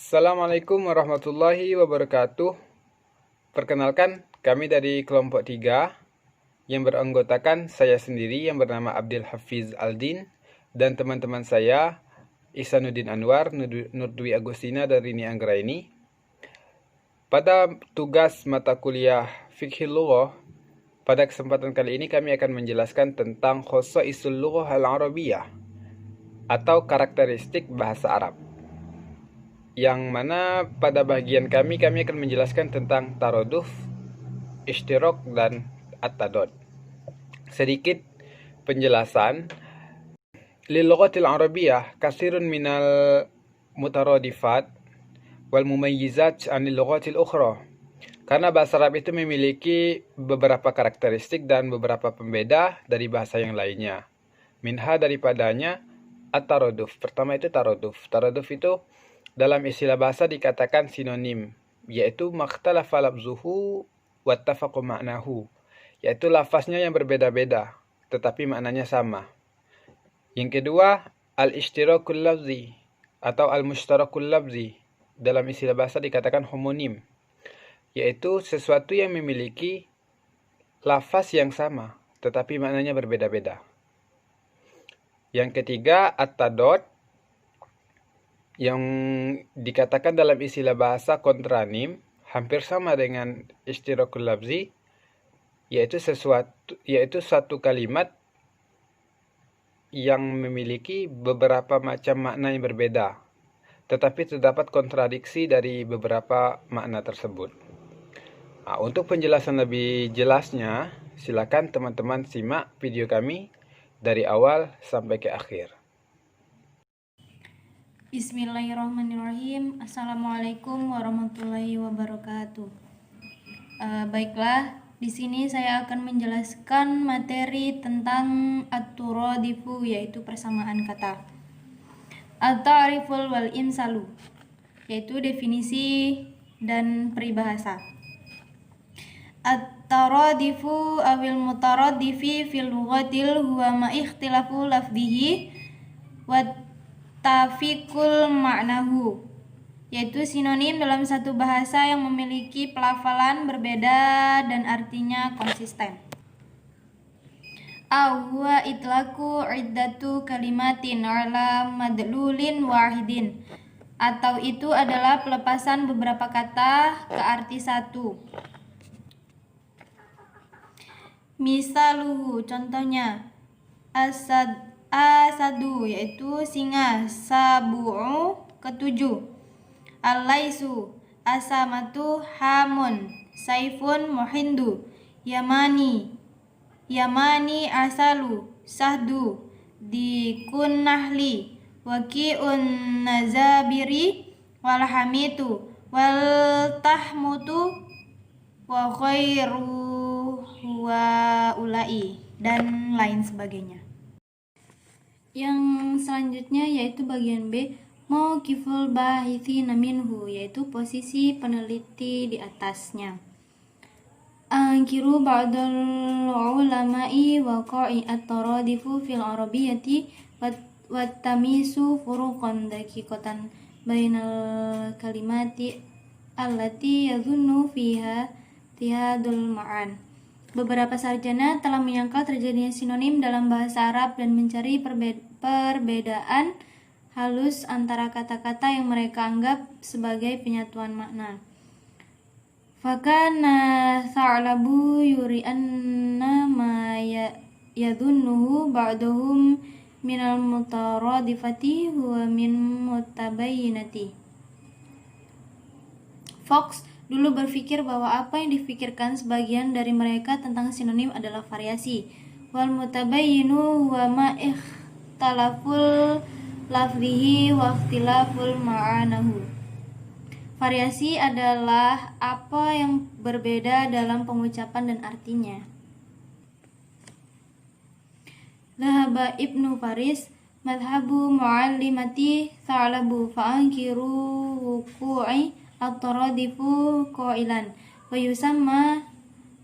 Assalamualaikum warahmatullahi wabarakatuh. Perkenalkan, kami dari kelompok 3 yang beranggotakan saya sendiri yang bernama Abdul Hafiz Aldin dan teman-teman saya Ihsanuddin Anwar, Nurdwi Agustina dan Rini Anggraini. Pada tugas mata kuliah Fiqhil Lughah, pada kesempatan kali ini kami akan menjelaskan tentang Khosaisul Lughah Al-Arabiyyah atau karakteristik bahasa Arab. Yang mana pada bagian kami akan menjelaskan tentang taroduf, ishtirok, dan at-tadod. Sedikit penjelasan. Lil lughatil arabiyyah katsirun minal mutaradifat wal mumayyizat anil lughatil ukhra. Karena bahasa Arab itu memiliki beberapa karakteristik dan beberapa pembeda dari bahasa yang lainnya. Minha daripadanya at-taroduf. Pertama itu taroduf. Taroduf itu dalam istilah bahasa dikatakan sinonim, yaitu makhtalafa lafzuhu wattafaqu ma'nahu, yaitu lafaznya yang berbeda-beda tetapi maknanya sama. Yang kedua, al-ishtirakul lafzi atau al-mushtarakul lafzi, dalam istilah bahasa dikatakan homonim, yaitu sesuatu yang memiliki lafaz yang sama tetapi maknanya berbeda-beda. Yang ketiga, at-tadod, yang dikatakan dalam istilah bahasa kontranim, hampir sama dengan ishtirakul lafzi, yaitu suatu kalimat yang memiliki beberapa macam makna yang berbeda, tetapi terdapat kontradiksi dari beberapa makna tersebut. Nah, untuk penjelasan lebih jelasnya, silakan teman-teman simak video kami dari awal sampai ke akhir. Bismillahirrahmanirrahim. Assalamualaikum warahmatullahi wabarakatuh. Baiklah, di sini saya akan menjelaskan materi tentang at-turadifu, yaitu persamaan kata. At-ta'riful wal imsalu, yaitu definisi dan peribahasa. At-taradifu awil mutaradifi fil lughatil huwa ma ikhtilafu lafdhihi wa tafikul ma'nahu, yaitu sinonim dalam satu bahasa yang memiliki pelafalan berbeda dan artinya konsisten. Huwa itlaku iddatu kalimatin ala madlulin wahidin, atau itu adalah pelepasan beberapa kata ke arti satu. Misaluhu, contohnya, asadu, yaitu singa. Sabu'u, ketujuh. Al-laisu, asamatu hamun. Saifun muhindu. Yamani asalu. Sahdu, dikun nahli. Waki'un nazabiri. Walhamitu waltahmutu wa khairu wa ulai, dan lain sebagainya. Yang selanjutnya yaitu bagian B, mauqiful bahithina minhu, yaitu posisi peneliti di atasnya. Angkiru ba'dal ulama'i waqa'i at-taradifu fil arabiyyati wattamisu furuqan daqiqatan bainal kalimati allati yadhunnu fiha tihadul ma'an. Beberapa sarjana telah menyangkal terjadinya sinonim dalam bahasa Arab dan mencari perbedaan halus antara kata-kata yang mereka anggap sebagai penyatuan makna. Fakana tha'labu yuri anna ma yadhunnuhu ba'duhum minal mutaradifati huwa min mutabayyinati. Fox dulu berpikir bahwa apa yang difikirkan sebagian dari mereka tentang sinonim adalah variasi. Wal mutabayyinu huwa ma ikhtalaful lafzihi wa ikhtilaful ma'anahu. Variasi adalah apa yang berbeda dalam pengucapan dan artinya. Lahaba Ibnu Faris madhabu muallimati tha'labu fa'ankiru wuku'i at-taradifu qailan wa yusamma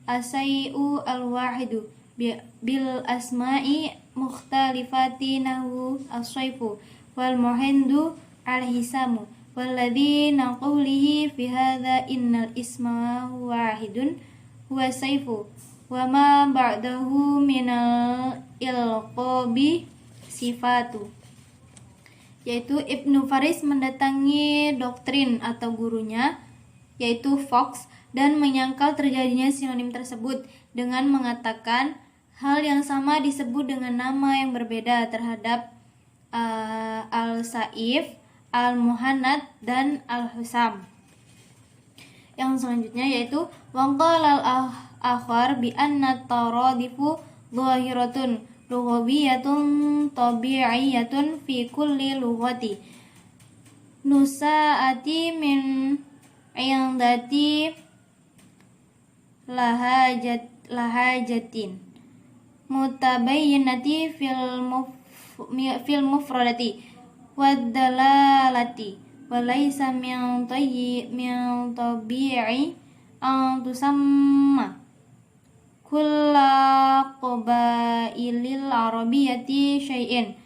asai'u al-wahidu bil asma'i mukhtalifati nahu as-saifu wal muhindu al-hisamu walladzi naqulihi fi hadza innal isma wahidun huwa saifu wa ma ba'dahu minal ilqabi sifatu. Yaitu Ibnu Faris mendatangi doktrin atau gurunya yaitu Fox dan menyangkal terjadinya sinonim tersebut dengan mengatakan hal yang sama disebut dengan nama yang berbeda terhadap Al-Saif, Al-Muhannad, dan Al-Husam. Yang selanjutnya yaitu waqala al-akhar bi anna taradifu zahiratun lughawiyatun tabi'iyatun fi kulli lughati nusa'ati min indati lahajatin mutabayyinati fil mufradati wad dalalati walaysa min tabi'i an tusamma kulla qabailil arabiyyati syai'in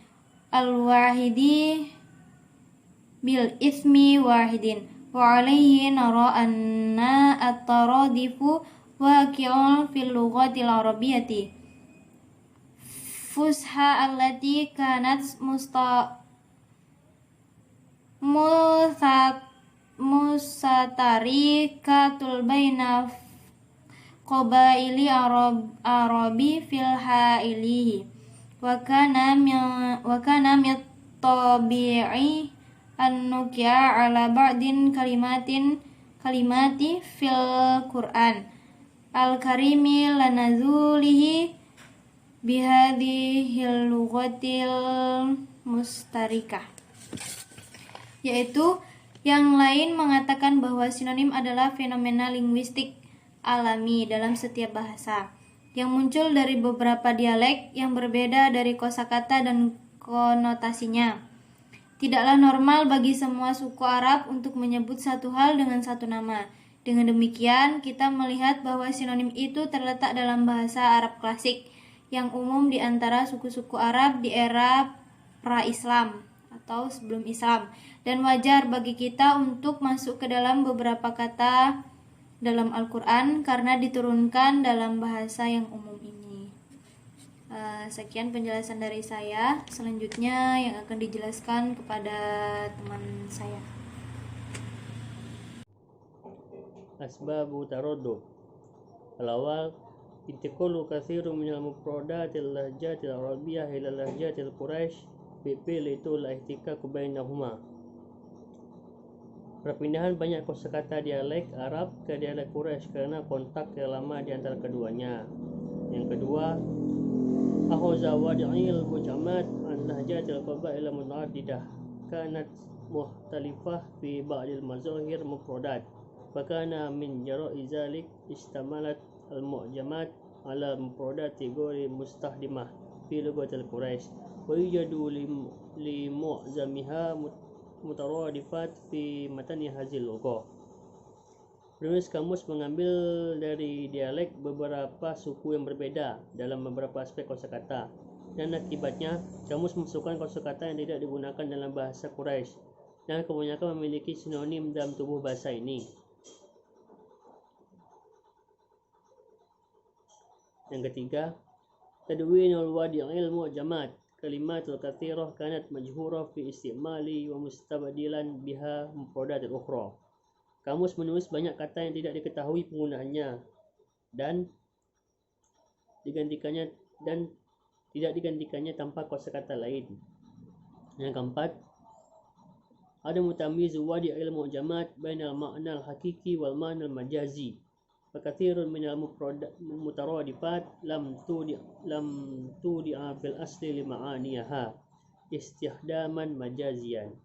al-wahidi bil ismi wahidin wa alaihi nara anna at-taradifu waqi'un fil lughatil arabiyyati fusha allati kanat musatarikatul baina qabaili arabi fil hailihi wa kana min tabi'i an-nukia ala ba'din kalimati fil Qur'an al-karimi lanazulihi bihadhil lughatil mustarikah. Yaitu yang lain mengatakan bahwa sinonim adalah fenomena linguistik alami dalam setiap bahasa yang muncul dari beberapa dialek yang berbeda dari kosakata dan konotasinya. Tidaklah normal bagi semua suku Arab untuk menyebut satu hal dengan satu nama. Dengan demikian, kita melihat bahwa sinonim itu terletak dalam bahasa Arab klasik yang umum di antara suku-suku Arab di era pra-Islam atau sebelum Islam, dan wajar bagi kita untuk masuk ke dalam beberapa kata dalam Al-Quran karena diturunkan dalam bahasa yang umum ini. Sekian penjelasan dari saya. Selanjutnya yang akan dijelaskan kepada teman saya. Asbabu taraddud. Al-awwal intiqalu katsirun min al-mufradat al-lahjat al-arabiyyah ila al-lahjat al-quraish bi fi'litul ihtikak bainahuma. Perpindahan banyak kosakata dialek Arab ke dialek Quraisy karena kontak yang lama di antara keduanya. Yang kedua, akhadha wadi'il mujamat an lahjatil qabail muta'addidah kanat mukhtalifah fi ba'dil mazahir mufradat wa kana min jara'i zalik istamalat al-mu'jamat ala mufradati ghairi mustahdimah fi lughatil Quraisy wa yujadu li mu'zamiha mutaradifat fi matani hazil lughah. Penulis kamus mengambil dari dialek beberapa suku yang berbeda dalam beberapa aspek kosakata, dan akibatnya kamus memasukkan kosakata yang tidak digunakan dalam bahasa Quraisy dan kebanyakan memiliki sinonim dalam tubuh bahasa ini. Yang ketiga, tadwinul wadi'il mu'jamat kalimatul katsirah kanat majhurah fi istimali wa mustabadilan biha mufradat ukhra. Kamus menulis banyak kata yang tidak diketahui penggunaannya dan tidak digantikannya tanpa kosakata lain. Yang keempat, ada mutamiz wadi'il mu'jamat bainal ma'na al-hakiki wal ma'na al-majazi. Fakathirun minal mutaradifat lam tudi'a bil asli li ma'aniyaha istihdaman majazian.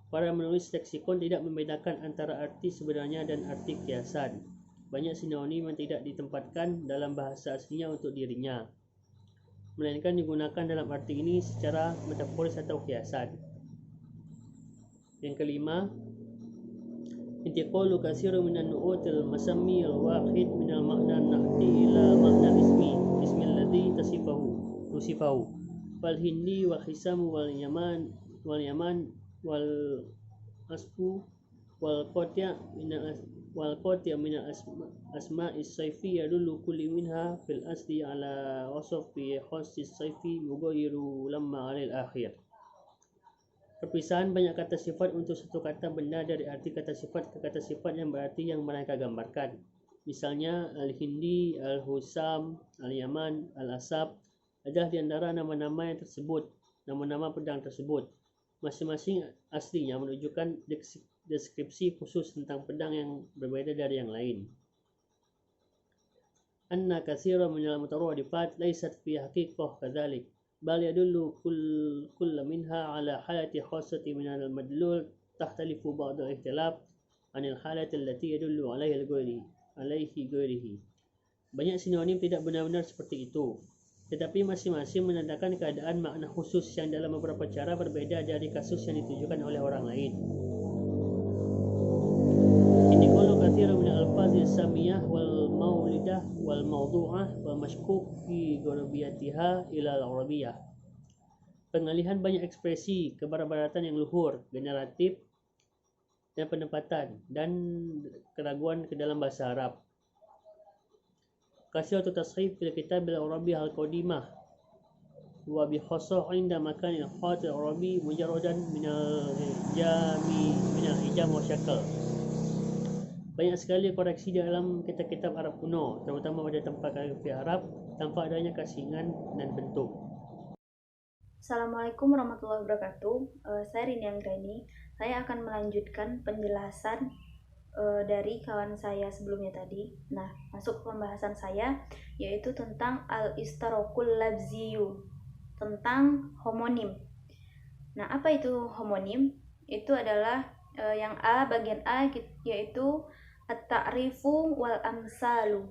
Para menulis leksikon tidak membedakan antara arti sebenarnya dan arti kiasan. Banyak sinonim yang tidak ditempatkan dalam bahasa aslinya untuk dirinya, melainkan digunakan dalam arti ini secara metaforis atau kiasan. Yang kelima, intiqalu katsirun minan nu'util masammi al-wahid minal ma'na an-na'ti ila ma'na ismi alladhi tusifahu wal hindi wal hisam wal yaman wal asfu والقاطع من الأسماء الصيفية يدل كل منها في الأصل على وصف خاص الصيف مغير لما على الأخير. Perpisahan banyak kata sifat untuk satu kata benda dari arti kata sifat ke kata sifat yang berarti yang mereka gambarkan. Misalnya Al-Hindi, Al-Husam, Al-Yaman, Al-Asab adalah di antara nama-nama yang tersebut, nama-nama pedang tersebut. Masing-masing aslinya menunjukkan deskripsi khusus tentang pedang yang berbeda dari yang lain. Anna katsira min al-mutaradifat laysat fi haqiqah kadzalik, bal yadullu kull minha ala halati khassati min al-madlul tahtalifu ba'd al-ihtilaf an al-halati allati yadullu alaihi ghairihi. Banyak sinonim tidak benar-benar seperti itu, tetapi masing-masing menandakan keadaan makna khusus yang dalam beberapa cara berbeda dari kasus yang ditujukan oleh orang lain. كثير من الألفاظ السامية والمولدة والموضوعة والمشكوك في غربيتها إلى العربية. Pengalihan banyak ekspresi kebarbaratan yang luhur, generatif, dan penempatan, dan keraguan ke dalam bahasa Arab. Kasiratu tashrif fil kitab al-Arabi al-Qadimah wa bi khassah 'inda makan al-khat al-Arabi mujarradan min al-ijam wa syakl. Banyak sekali koreksi dalam kitab-kitab Arab kuno, terutama pada tempat kaligrafi Arab, tanpa adanya kasingan dan bentuk. Assalamualaikum warahmatullahi wabarakatuh. Saya Rini Anggraini. Saya akan melanjutkan penjelasan dari kawan saya sebelumnya tadi. Nah, masuk ke pembahasan saya, yaitu tentang al-istarokul labziyu, tentang homonim. Nah, apa itu homonim? Itu adalah yang A, bagian A, yaitu at-ta'rifu wal amsalu.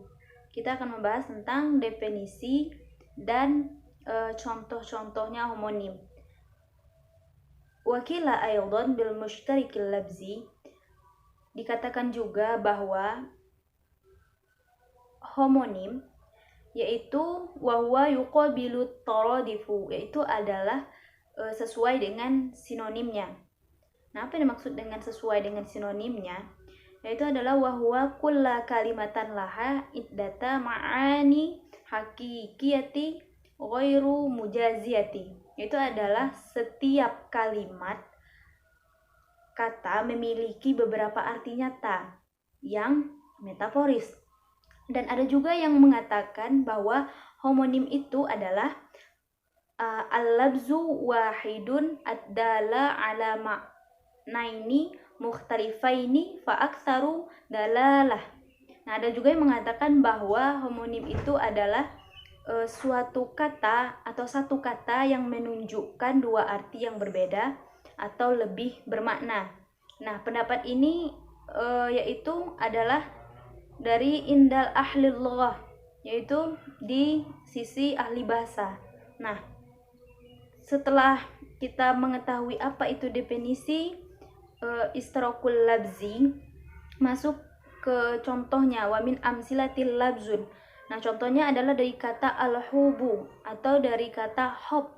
Kita akan membahas tentang definisi dan contoh-contohnya homonim. Wakila aydan bil mushtarikil labzi, dikatakan juga bahwa homonim yaitu wahwa yuqabilu taradifu, yaitu adalah sesuai dengan sinonimnya. Nah, apa yang dimaksud dengan sesuai dengan sinonimnya? Yaitu adalah wahwa kulla kalimatan laha iddata ma'ani hakikiyati ghairu mujaziyati. Itu adalah setiap kalimat kata memiliki beberapa arti nyata yang metaforis. Dan ada juga yang mengatakan bahwa homonim itu adalah al-labzu wahidun ad-dala ala ma'naini mukhtalifaini fa aktsaru dalalah. Nah, ada juga yang mengatakan bahwa homonim itu adalah suatu kata atau satu kata yang menunjukkan dua arti yang berbeda atau lebih bermakna. Nah, pendapat ini yaitu adalah dari indal ahli lughah, yaitu di sisi ahli bahasa. Nah, setelah kita mengetahui apa itu definisi istarokul labzi, masuk ke contohnya. Wa min amsilatil labzun. Nah, contohnya adalah dari kata al-hubu atau dari kata hub,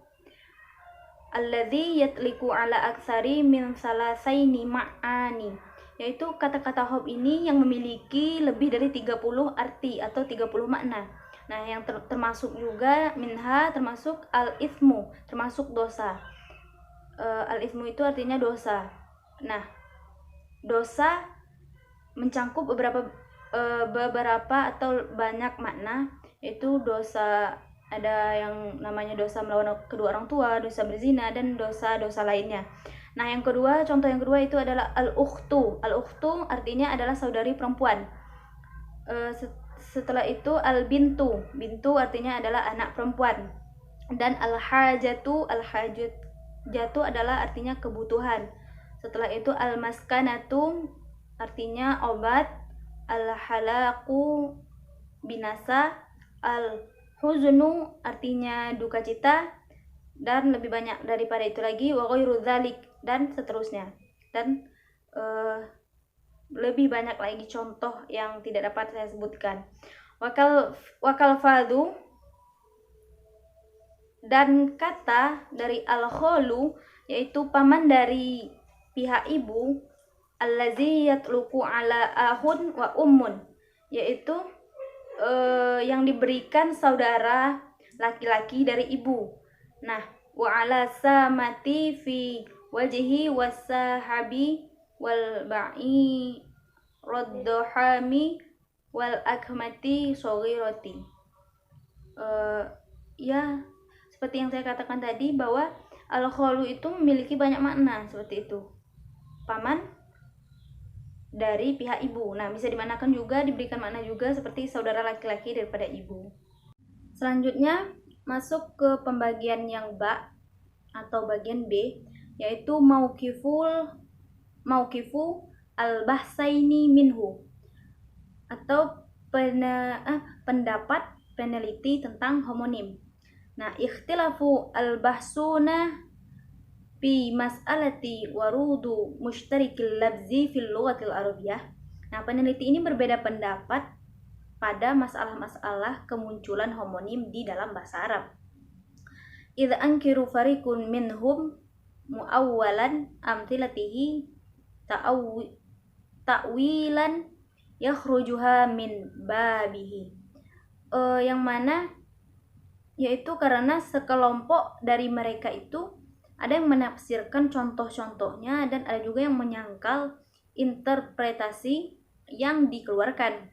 alladzi yatliqu ala aksari min salasaini ma'ani, yaitu kata-kata hub ini yang memiliki lebih dari 30 arti atau 30 makna. Nah, yang termasuk juga minha, termasuk al-ithmu, termasuk dosa. Al-ithmu itu artinya dosa. Nah, dosa mencangkup beberapa atau banyak makna, yaitu dosa, ada yang namanya dosa melawan kedua orang tua, dosa berzina, dan dosa-dosa lainnya. Nah, yang kedua, contoh yang kedua itu adalah al-ukhtu. Al-ukhtu artinya adalah saudari perempuan. Setelah itu al-bintu. Bintu artinya adalah anak perempuan. Dan al-hajatu adalah artinya kebutuhan. Setelah itu al-maskanatu artinya obat, al-halaku binasa, al-huznu artinya duka cita, dan lebih banyak daripada itu lagi, wa ghairu dzalik, dan seterusnya. Dan lebih banyak lagi contoh yang tidak dapat saya sebutkan. Wakal fadhu, dan kata dari al-kholu, yaitu paman dari pihak ibu, allazi yatluqu ala ahun wa ummun, yaitu yang diberikan saudara laki-laki dari ibu. Nah, wa ala samati fi wajhi wasahabi wal ba'i raddohami wal akmati soghirati. Ya, seperti yang saya katakan tadi bahwa al-khalu itu memiliki banyak makna seperti itu. Paman dari pihak ibu. Nah, bisa dimanakan juga, diberikan makna juga seperti saudara laki-laki daripada ibu. Selanjutnya masuk ke pembagian yang ba atau bagian B, yaitu mauqifu al-bahsaini minhu, atau pendapat peneliti tentang homonim. Nah, ikhtilafu al-bahsuna fi mas'alati warudu mushtarikil labzi fil lughatil arabiyyah. Nah, peneliti ini berbeda pendapat pada masalah-masalah kemunculan homonim di dalam bahasa Arab. Idza ankiru fariqun minhum muawwalan amthilatihi ta'wilan yakhrujuha min babihi. Yang mana yaitu karena sekelompok dari mereka itu ada yang menafsirkan contoh-contohnya dan ada juga yang menyangkal interpretasi yang dikeluarkan.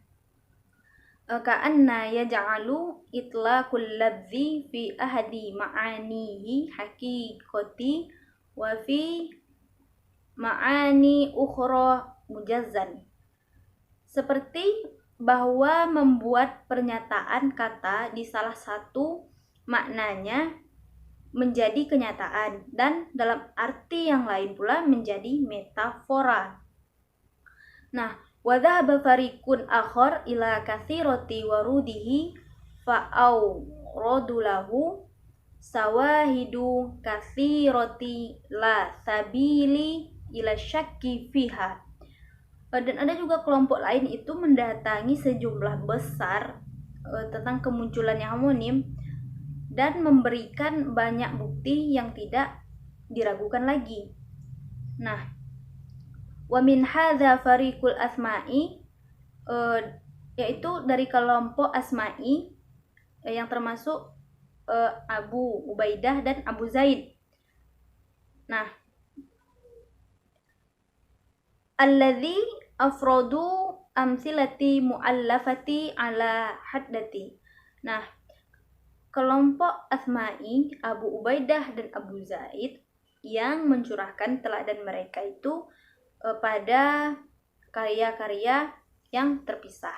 Ka'anna yaj'alu itlaqul labzi fi ahadi ma'anihi haqiqati wa fi ma'ani ukhra mujazzan. Seperti bahwa membuat pernyataan kata di salah satu maknanya menjadi kenyataan dan dalam arti yang lain pula menjadi metafora. Nah, wa dhahaba fariqun akhar ila katsirati warudihi fa'au radulahu sawahidu katsirati la sabili ila syakki fiha. Dan ada juga kelompok lain itu mendatangi sejumlah besar tentang kemunculan yang homonim dan memberikan banyak bukti yang tidak diragukan lagi. Nah, wa min hadza fariqul asma'i, yaitu dari kelompok asma'i yang termasuk Abu Ubaidah dan Abu Zaid. Nah, alladzi afradu amsilati muallafati ala haddati. Nah, kelompok asma'i Abu Ubaidah dan Abu Zaid yang mencurahkan teladan mereka itu pada karya-karya yang terpisah.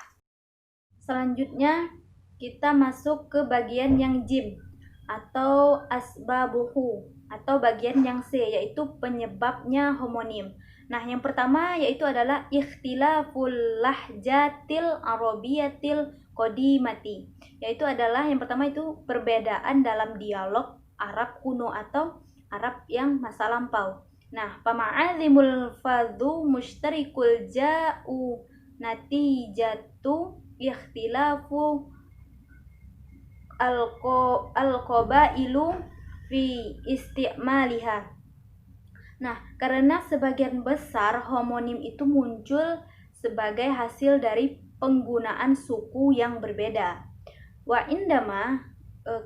Selanjutnya kita masuk ke bagian yang jim atau asbabuhu, atau bagian yang C, yaitu penyebabnya homonim. Nah, yang pertama yaitu adalah ikhtilaful lahjatil arabiyatil qadimati, yaitu adalah yang pertama itu perbedaan dalam dialog Arab kuno atau Arab yang masa lampau. Nah, pama'azimul fadhu mushtarikul ja'u natijatu ikhtilafu al-qabailu fi istimaliha. Nah, karena sebagian besar homonim itu muncul sebagai hasil dari penggunaan suku yang berbeda. Wa indama,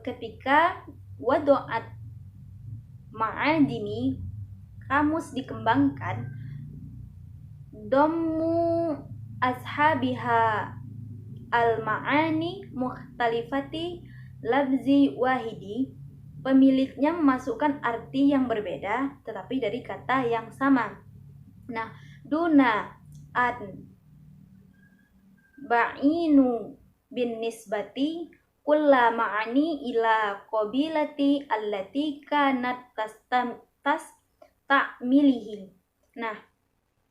ketika wado'at ma'adini, kamus dikembangkan, dommu ashabiha al-ma'ani mukhtalifati labzi wahidi, pemiliknya memasukkan arti yang berbeda tetapi dari kata yang sama. Nah, duna an ba'inu bin nisbati kulla ma'ani ila qabilati allati kanat ta'milihi. Nah,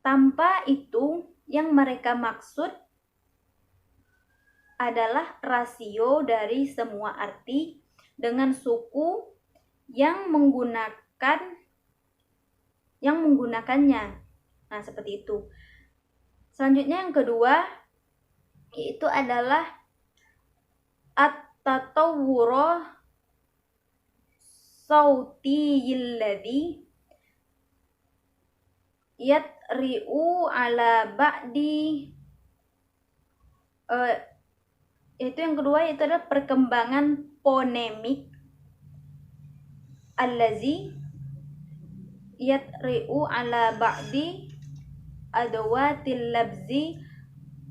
tanpa itu yang mereka maksud adalah rasio dari semua arti dengan suku yang menggunakannya. Nah, seperti itu. Selanjutnya yang kedua yaitu adalah at-tatawwur sautiyil ladzi yatri'u ala ba'di. Itu yang kedua, itu adalah perkembangan ponemik allazi yatri'u ala ba'di adawatil labzi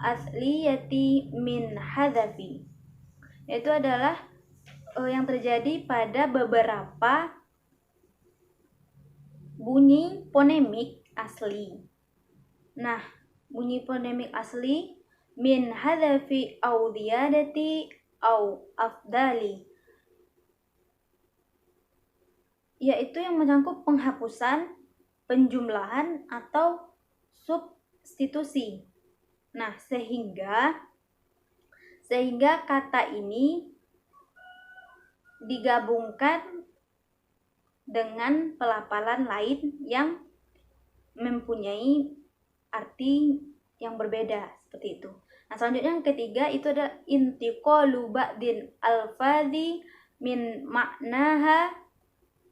asliyati min hadafi. Itu adalah yang terjadi pada beberapa bunyi ponemik asli. Nah, bunyi ponemik asli min hadafi au ziyadati au afdali, yaitu yang menyangkut penghapusan, penjumlahan, atau substitusi. Nah, sehingga kata ini digabungkan dengan pelafalan lain yang mempunyai arti yang berbeda, seperti itu. Nah, selanjutnya yang ketiga itu adalah intiqalu ba'dil alfadhi min ma'naha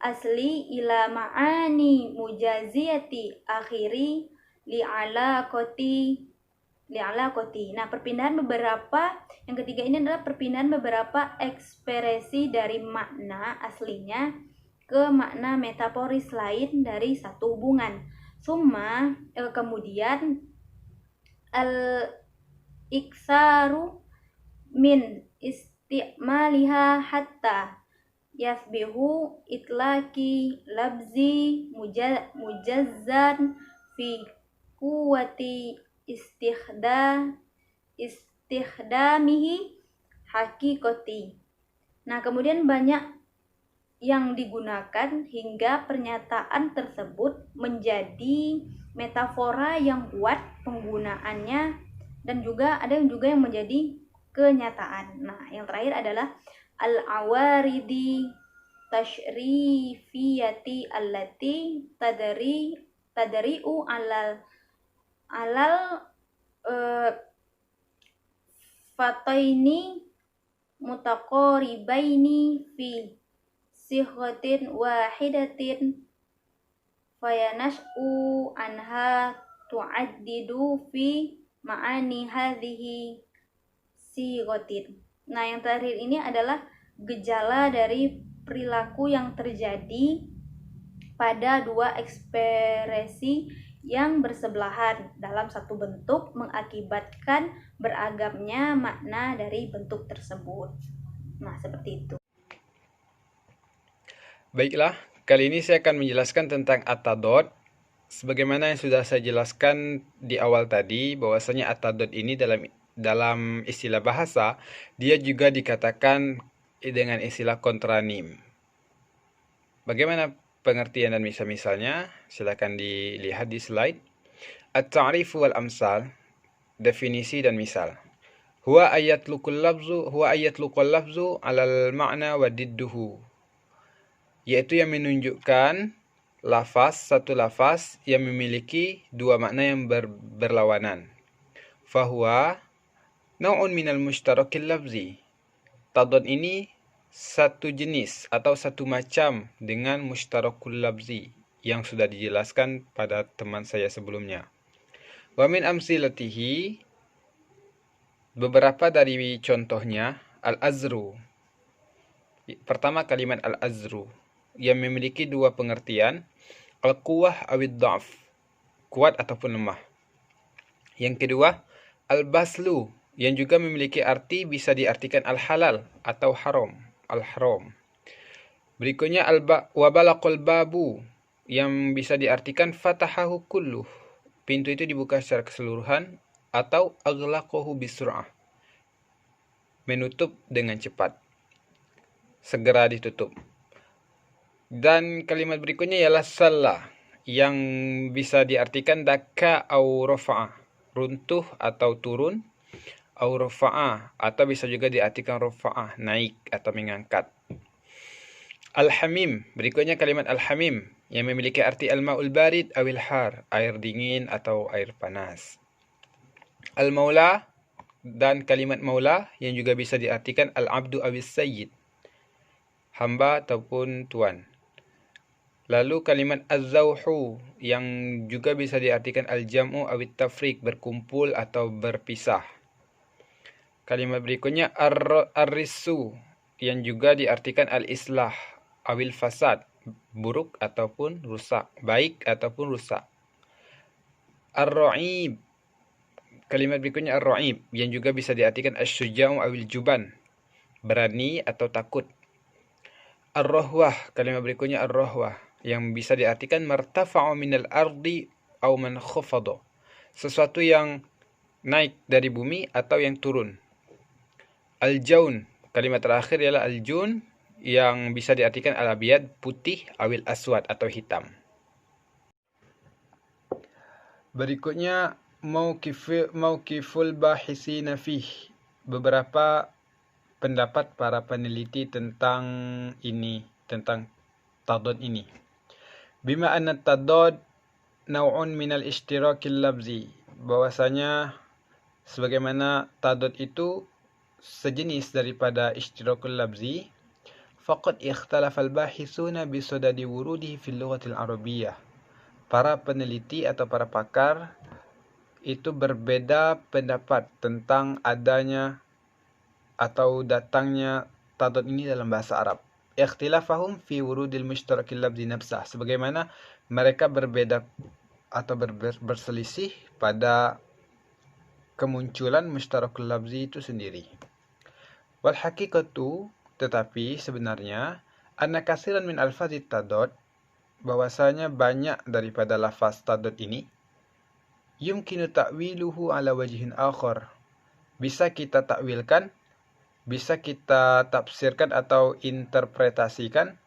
asli ila ma'ani mujaziyati akhiri li'alaqati. Nah, perpindahan beberapa, yang ketiga ini adalah perpindahan beberapa ekspresi dari makna aslinya ke makna metaforis lain dari satu hubungan. Kemudian al-iksaru min istimaliha hatta yasbihu itlaki labzi mujazzan fi kuwati istikhdamihi hakikoti. Nah, kemudian banyak yang digunakan hingga pernyataan tersebut menjadi metafora yang kuat penggunaannya, dan juga ada yang menjadi kenyataan. Nah, yang terakhir adalah al-awaridi tashrifiyati allati tadri'u alal fataini mutaqaribaini fi sighatin wahidatin fayanas'u anha tu'addidu fi ma'ani hadhihi sighatin. Nah, yang terakhir ini adalah gejala dari perilaku yang terjadi pada dua ekspresi yang bersebelahan dalam satu bentuk mengakibatkan beragamnya makna dari bentuk tersebut. Nah, seperti itu. Baiklah, kali ini saya akan menjelaskan tentang at-tadad. Sebagaimana yang sudah saya jelaskan di awal tadi, bahwasanya at-tadad ini dalam istilah bahasa, dia juga dikatakan dengan istilah kontranim. Bagaimana pengertian dan misal-misalnya? Silakan dilihat di slide. At-ta'rif wal amsal, definisi dan misal. Huwa ayatlukul lafzu alal ma'na wa didduhu, yaitu yang menunjukkan satu lafaz yang memiliki dua makna yang berlawanan. Fahuwa nau'un minal mushtarakil lafzi. Tadad ini satu jenis atau satu macam dengan mushtarakul lafzi yang sudah dijelaskan pada teman saya sebelumnya. Wa min amsilatihi, beberapa dari contohnya, al-azru. Pertama, kalimat al-azru yang memiliki dua pengertian, al-quwah awid da'af, kuat ataupun lemah. Yang kedua, al-baslu, yang juga memiliki arti bisa diartikan al-halal atau haram, al-haram. Berikutnya wabalaqul babu, yang bisa diartikan fatahahu kulluh, pintu itu dibuka secara keseluruhan, atau aghlaqahu bisur'ah, menutup dengan cepat, segera ditutup. Dan kalimat berikutnya ialah salla, yang bisa diartikan daka au rafa'ah, runtuh atau turun, au rafa'ah, atau bisa juga diartikan rafa'ah, naik atau mengangkat. Al-hamim, berikutnya kalimat al-hamim yang memiliki arti al-ma'ul barid awil har, air dingin atau air panas. Al-maula, dan kalimat maula yang juga bisa diartikan al-abdu awis sayyid, hamba ataupun tuan. Lalu kalimat az-zawhu yang juga bisa diartikan al-jam'u awit tafriq, berkumpul atau berpisah. Kalimat berikutnya ar-rissu yang juga diartikan al-islah awil fasad, buruk ataupun rusak, baik ataupun rusak. Ar-ra'ib, kalimat berikutnya ar-ra'ib yang juga bisa diartikan asy-syuja'u awil juban, berani atau takut. Ar-rahwah, kalimat berikutnya ar-rahwah yang bisa diartikan martafa'u minal ardi aw man khafada, sesuatu yang naik dari bumi atau yang turun. Al-jaun, kalimat terakhir ialah al-jun yang bisa diartikan al-abyad, putih, awil aswad atau hitam. Berikutnya mauqiful bahisina fih, beberapa pendapat para peneliti tentang ini, tentang tadad ini. Bima anna tadad naw'un minal ishtirakil labzi, bahwasanya sebagaimana tadad itu sejenis daripada ishtirakul labzi, faqad ikhtalafa al-bahithuna bisadadi wurudihi fil lughatil arabiyyah. Para peneliti atau para pakar itu berbeda pendapat tentang adanya atau datangnya tadad ini dalam bahasa Arab. Ikhtilafahum fi wurudil mushtarakil labzi nafsah, sebagaimana mereka berbeda atau berselisih pada kemunculan mushtarakul labzi itu sendiri. Wal haqiqatu, tetapi sebenarnya anna katsiran min alfazit tadad, bahwasanya banyak daripada lafaz tadad ini yumkinu ta'wiluhu ala wajhin akhar, bisa kita takwilkan, bisa kita tafsirkan atau interpretasikan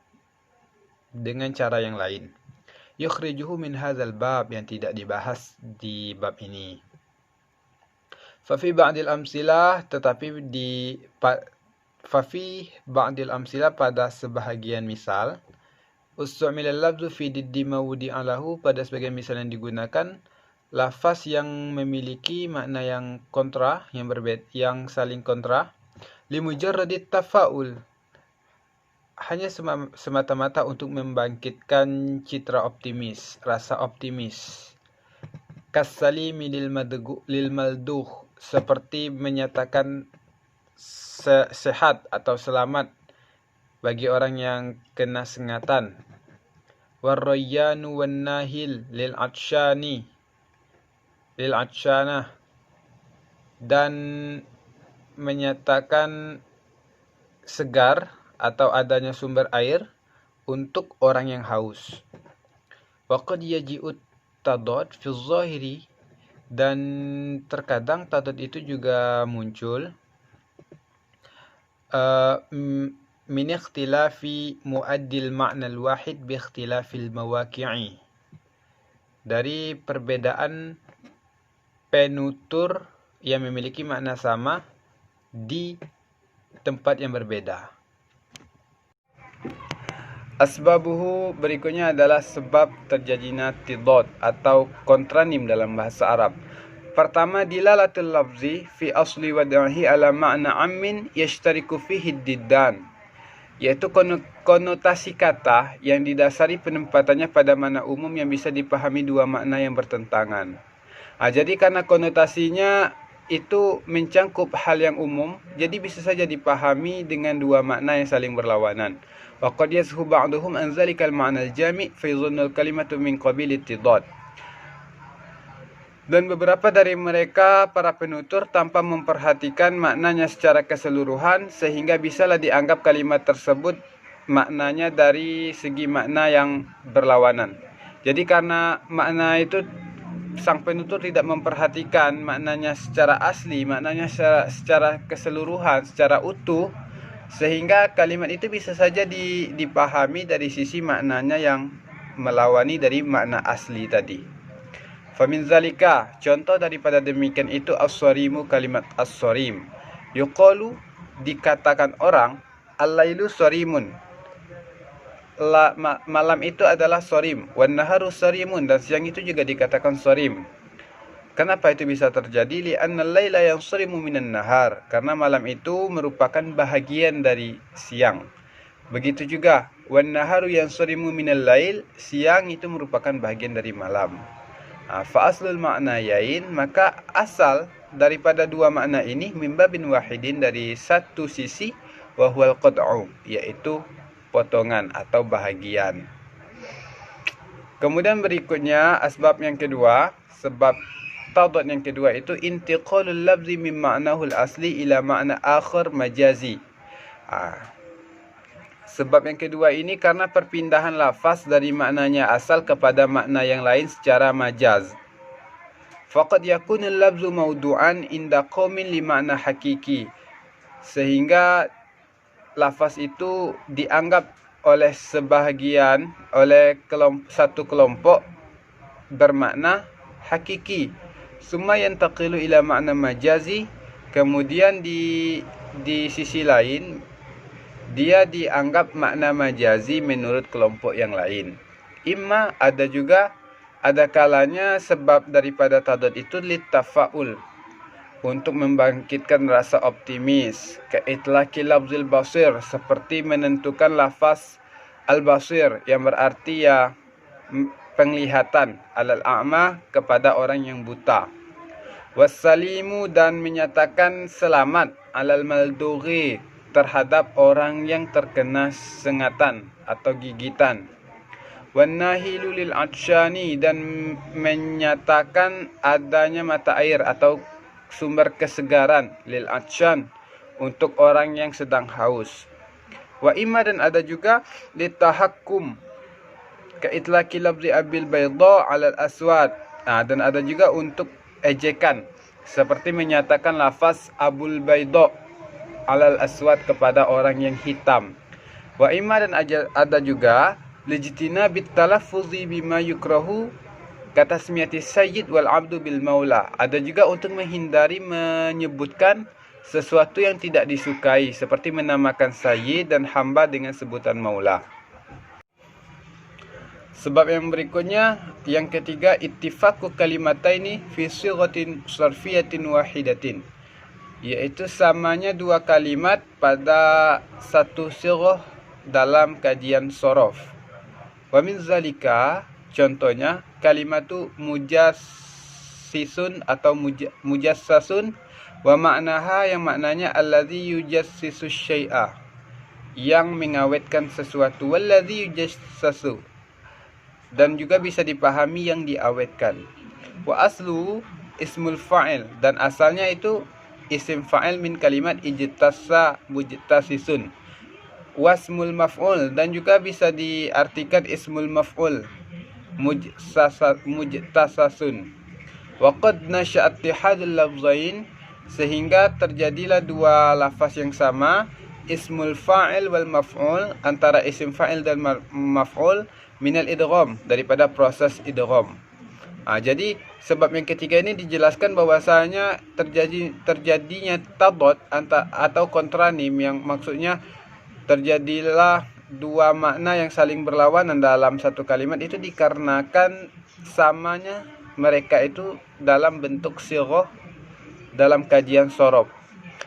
dengan cara yang lain. Yukhrijuhu min hadzal bab, yang tidak dibahas di bab ini. Fa fi ba'dil amsilah, tetapi pada sebahagian misal, ustu'mila al-lafzu fi diddi ma wudi'a lahu, pada sebagian misal yang digunakan lafaz yang memiliki makna yang kontra, yang berbeda, yang saling kontra, limujarradit tafa'ul, hanya semata-mata untuk membangkitkan citra optimis, rasa optimis. Kasalimi lil malduh, seperti menyatakan sehat atau selamat bagi orang yang kena sengatan. Warrayyanu wan nahil lil atsyana, dan menyatakan segar atau adanya sumber air untuk orang yang haus. Waqad yaji'ut tadad fi zahiri, dan terkadang tadad itu juga muncul min ikhtilafi muaddil ma'na al-wahid bi ikhtilafil mawaqi'i, dari perbedaan penutur yang memiliki makna sama di tempat yang berbeda. Asbabuhu, berikutnya adalah sebab terjadinya tidad atau kontranim dalam bahasa Arab. Pertama, dilalatul lafzi fi asli wad'ihi ala ma'na ammin yashtariku fihi diddan, yaitu konotasi kata yang didasari penempatannya pada makna umum yang bisa dipahami dua makna yang bertentangan. Jadi karena konotasinya itu mencangkup hal yang umum, jadi bisa saja dipahami dengan dua makna yang saling berlawanan. Wa qad yazhu ba'duhum an zalikal ma'na al-jami' fa yadhunnu al-kalimatu min qabil ittidad. Dan beberapa dari mereka, para penutur, tanpa memperhatikan maknanya secara keseluruhan, sehingga bisalah dianggap kalimat tersebut maknanya dari segi makna yang berlawanan. Jadi karena makna itu sang penutur tidak memperhatikan maknanya secara asli, maknanya secara keseluruhan, secara utuh, sehingga kalimat itu bisa saja dipahami dari sisi maknanya yang melawani dari makna asli tadi. Famin zalika, contoh daripada demikian itu as-sarimu, kalimat as-sarim. Yuqalu, dikatakan orang, al-lailu sarimun, malam itu adalah sarim, wan naharu sarimun, dan siang itu juga dikatakan sarim. Kenapa itu bisa terjadi? Li'anna al-laila yansarimu minan nahar, karena malam itu merupakan bahagian dari siang. Begitu juga wan naharu yansarimu minal lail, siang itu merupakan bahagian dari malam. Fa aslul ma'nayain, maka asal daripada dua makna ini min babin wahidin, dari satu sisi, wa huwal qad'u, yaitu potongan atau bahagian. Kemudian berikutnya asbab yang kedua, sebab tadad yang kedua itu intiqalul lafzi min ma'nahul asli ila ma'na akhar majazi. Sebab yang kedua ini karena perpindahan lafaz dari maknanya asal kepada makna yang lain secara majaz. Faqad yakunul lafzu mawdu'an inda qaumin li ma'na hakiki. Sehingga lafaz itu dianggap oleh sebahagian, oleh satu kelompok bermakna hakiki. Summa yantaqilu ila makna majazi, kemudian di sisi lain dia dianggap makna majazi menurut kelompok yang lain. Imma ada kalanya sebab daripada tadad itu litafa'ul, untuk membangkitkan rasa optimis, kaitlaqi lafzil basir, seperti menentukan lafaz al-basir yang berarti ya penglihatan, alal a'ma, kepada orang yang buta. Wassalimu, dan menyatakan selamat, alal maldughi, terhadap orang yang terkena sengatan atau gigitan. Wan nahilu lil atshani, dan menyatakan adanya mata air atau sumber kesegaran, lil atshan, untuk orang yang sedang haus. Wa imma, dan ada juga litahakkum, kaitlaqi lafzi abil bayda alal aswad, dan ada juga untuk ejekan, seperti menyatakan lafaz abul bayda alal aswad kepada orang yang hitam. Wa imma, dan ada juga lijtina bit talaffuzi bima yukrahu katasmiyati sayyid wal abdu bil maula. Ada juga untuk menghindari menyebutkan sesuatu yang tidak disukai, seperti menamakan sayyid dan hamba dengan sebutan maula. Sebab yang berikutnya, yang ketiga, ittifaqu kalimataini fi sighatin sarfiyatin wahidatin, yaitu samanya dua kalimat pada satu sighah dalam kajian sorof. Wa min zalika, contohnya kalimatu mujassisun atau mujassasun, wa maknaha, yang maknanya alladzi yujassisu syai'a, yang mengawetkan sesuatu, walladzi yujassasu, dan juga bisa dipahami yang diawetkan. Wa aslu ismul fa'il, dan asalnya itu isim fa'il min kalimat ijtassa mujtassisun. Wasmul maf'ul, dan juga bisa diartikan ismul maf'ul mujtassasun. Wa qad nasha'at ittihadul lafzain, sehingga terjadilah dua lafaz yang sama, ismul fa'il wal maf'ul, antara isim fa'il dan maf'ul, minal idgham, daripada proses idgham. Jadi sebab yang ketiga ini dijelaskan bahwasanya terjadinya tadad atau kontranim, yang maksudnya terjadilah dua makna yang saling berlawanan dalam satu kalimat, itu dikarenakan samanya mereka itu dalam bentuk sighah dalam kajian sorof.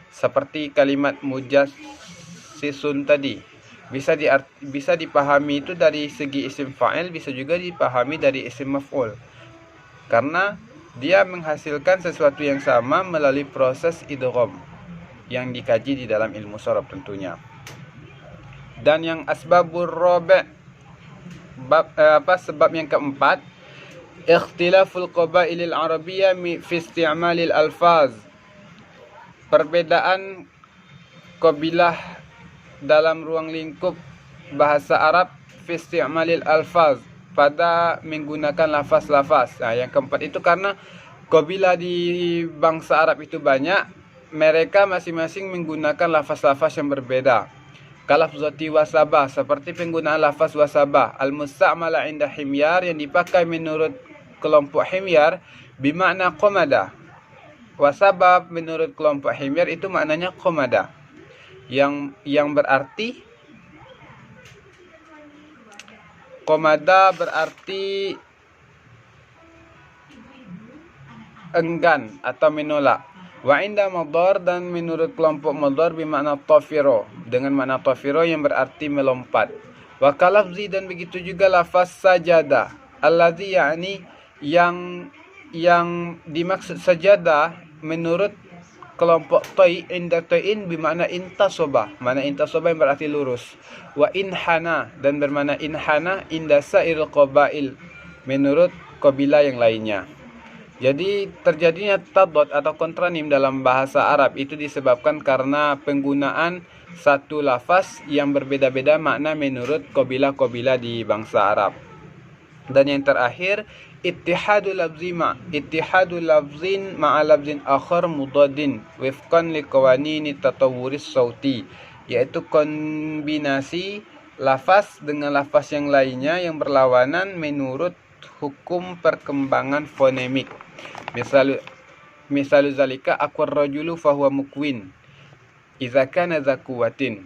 Seperti kalimat mujassisun tadi, bisa dipahami itu dari segi isim fa'il, bisa juga dipahami dari isim maf'ul, karena dia menghasilkan sesuatu yang sama melalui proses idgham yang dikaji di dalam ilmu sorof tentunya. Dan yang asbabur rabi', sebab yang keempat, ikhtilaful qabailil arabiyyah fi isti'malil alfaz, perbedaan kabilah dalam ruang lingkup bahasa Arab, fi isti'malil alfaz, pada menggunakan lafaz-lafaz. Yang keempat itu karena kabilah di bangsa Arab itu banyak, mereka masing-masing menggunakan lafaz-lafaz yang berbeda. Kalafzati wasabah, seperti penggunaan lafaz wasabah, al-musta'mala inda himyar, yang dipakai menurut kelompok himyar, bimakna qamada. Wasabah menurut kelompok himyar itu maknanya qamada, yang berarti qamada berarti enggan atau menolak. Wa inda madar, dan menurut kelompok madar, bermakna tafiro, dengan makna tafiro yang berarti melompat. Wa kalafzi, dan begitu juga lafaz sajada. Alladzi yakni yang dimaksud sajadah menurut kelompok Toi, inda Toi'in bermakna intasoba, mana intasoba yang berarti lurus. Wa inhana, dan bermakna inhana inda sa'iril qabail, menurut kabilah yang lainnya. Jadi terjadinya tadad atau kontranim dalam bahasa Arab itu disebabkan karena penggunaan satu lafaz yang berbeda-beda makna menurut kabilah-kabilah di bangsa Arab. Dan yang terakhir, ittihadul lafzin ma'a lafzin akhar mudadin wifqan liqawanini tatawuris sauti, yaitu kombinasi lafaz dengan lafaz yang lainnya yang berlawanan menurut hukum perkembangan fonemik. Misalu zalika aqwar rajulu fahuwa mukwin idza kana dza quwwatin,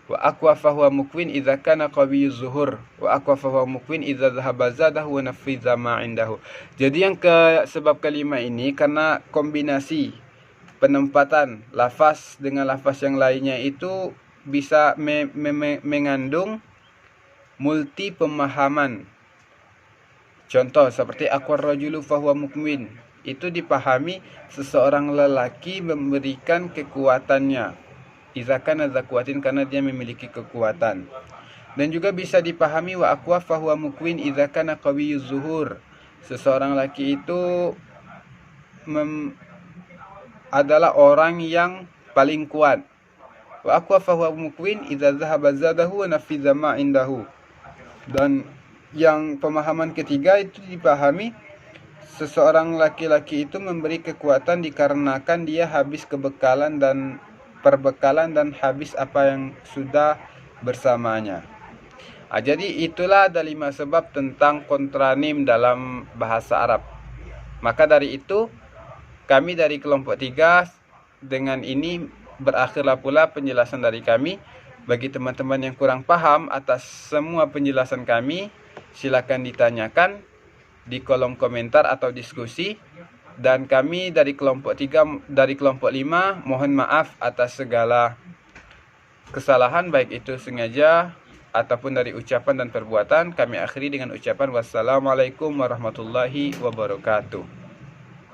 wa aqwa fahuwa mukwin idza kana qawiyuz zuhur, wa aqwa fahuwa mukwin idza dhahaba zadahu wa nafiza ma indahu. Jadi yang sebab kelima ini karena kombinasi penempatan lafaz dengan lafaz yang lainnya itu bisa mengandung multi pemahaman. Contoh seperti aqwar rajulu fahuwa mukwin, itu dipahami seseorang lelaki memberikan kekuatannya. Idza kana dza quwwatin, karena dia memiliki kekuatan. Dan juga bisa dipahami wa aqwa fahuwa mukwin idza kana qawiyuz zuhur, seseorang laki itu adalah orang yang paling kuat. Wa aqwa fahuwa mukwin idza dhahaba zadahu wa nafiza ma indahu. Dan yang pemahaman ketiga itu dipahami seseorang laki-laki itu memberi kekuatan dikarenakan dia habis perbekalan dan habis apa yang sudah bersamanya. Jadi itulah ada 5 sebab tentang kontranim dalam bahasa Arab. Maka dari itu kami dari kelompok 3 dengan ini berakhirlah pula penjelasan dari kami. Bagi teman-teman yang kurang paham atas semua penjelasan kami, silakan ditanyakan di kolom komentar atau diskusi. Dan kami dari kelompok 3, dari kelompok 5 mohon maaf atas segala kesalahan, baik itu sengaja ataupun dari ucapan dan perbuatan. Kami akhiri dengan ucapan wassalamualaikum warahmatullahi wabarakatuh.